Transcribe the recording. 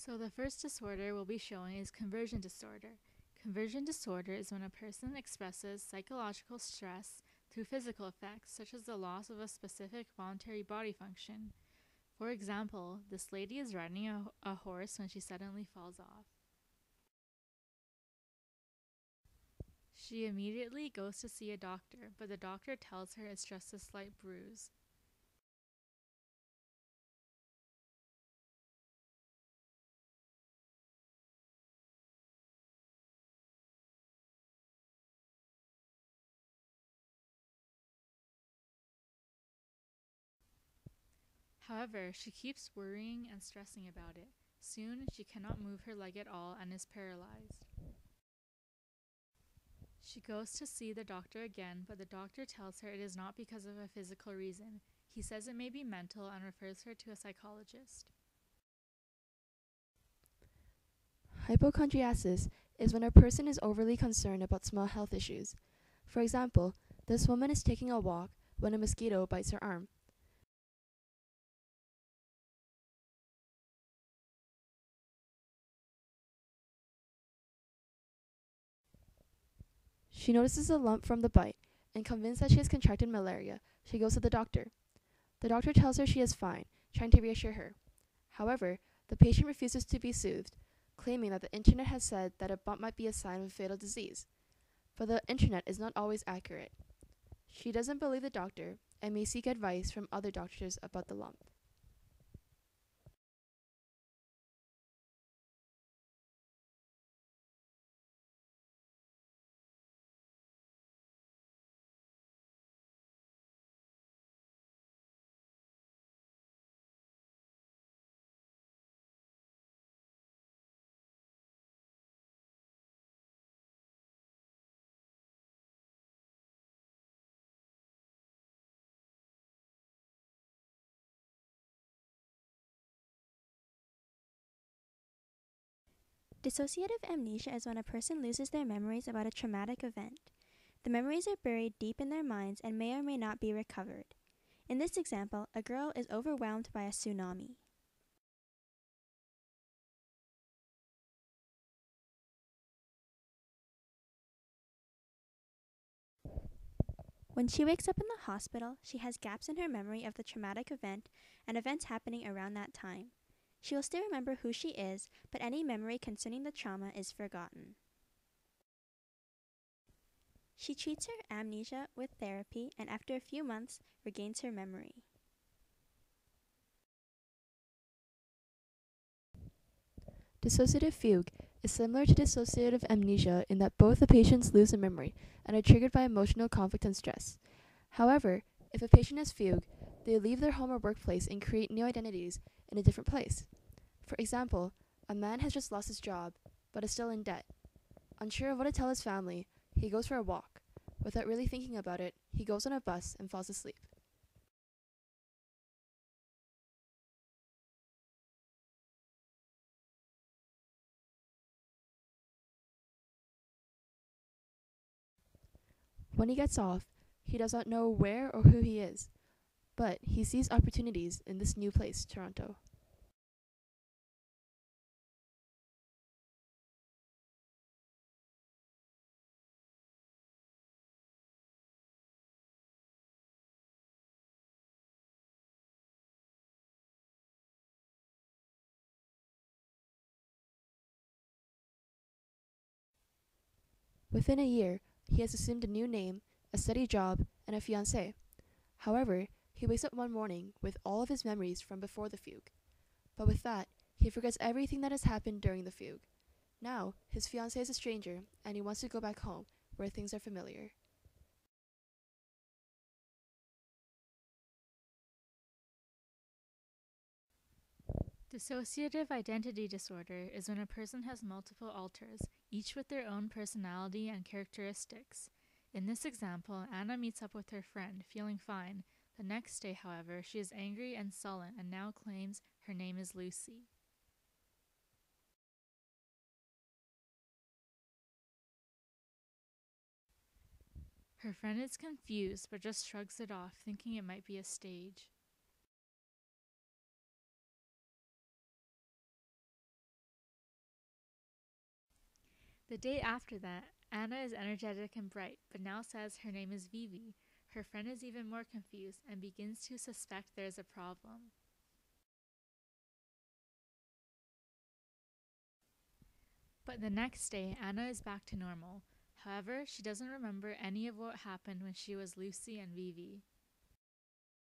So the first disorder we'll be showing is conversion disorder. Conversion disorder is when a person expresses psychological stress through physical effects, such as the loss of a specific voluntary body function. For example, this lady is riding a horse when she suddenly falls off. She immediately goes to see a doctor, but the doctor tells her it's just a slight bruise. However, she keeps worrying and stressing about it. Soon, she cannot move her leg at all and is paralyzed. She goes to see the doctor again, but the doctor tells her it is not because of a physical reason. He says it may be mental and refers her to a psychologist. Hypochondriasis is when a person is overly concerned about small health issues. For example, this woman is taking a walk when a mosquito bites her arm. She notices a lump from the bite, and convinced that she has contracted malaria, she goes to the doctor. The doctor tells her she is fine, trying to reassure her. However, the patient refuses to be soothed, claiming that the internet has said that a bump might be a sign of a fatal disease. But the internet is not always accurate. She doesn't believe the doctor and may seek advice from other doctors about the lump. Dissociative amnesia is when a person loses their memories about a traumatic event. The memories are buried deep in their minds and may or may not be recovered. In this example, a girl is overwhelmed by a tsunami. When she wakes up in the hospital, she has gaps in her memory of the traumatic event and events happening around that time. She will still remember who she is, but any memory concerning the trauma is forgotten. She treats her amnesia with therapy and after a few months regains her memory. Dissociative fugue is similar to dissociative amnesia in that both the patients lose their memory and are triggered by emotional conflict and stress. However, if a patient has fugue, they leave their home or workplace and create new identities in a different place. For example, a man has just lost his job, but is still in debt. Unsure of what to tell his family, he goes for a walk. Without really thinking about it, he goes on a bus and falls asleep. When he gets off, he does not know where or who he is, but he sees opportunities in this new place, Toronto. Within a year, he has assumed a new name, a steady job, and a fiancée. However, he wakes up one morning with all of his memories from before the fugue. But with that, he forgets everything that has happened during the fugue. Now, his fiancée is a stranger, and he wants to go back home, where things are familiar. Dissociative identity disorder is when a person has multiple alters, each with their own personality and characteristics. In this example, Anna meets up with her friend, feeling fine. The next day, however, she is angry and sullen and now claims her name is Lucy. Her friend is confused but just shrugs it off, thinking it might be a stage. The day after that, Anna is energetic and bright, but now says her name is Vivi. Her friend is even more confused and begins to suspect there is a problem. But the next day, Anna is back to normal. However, she doesn't remember any of what happened when she was Lucy and Vivi.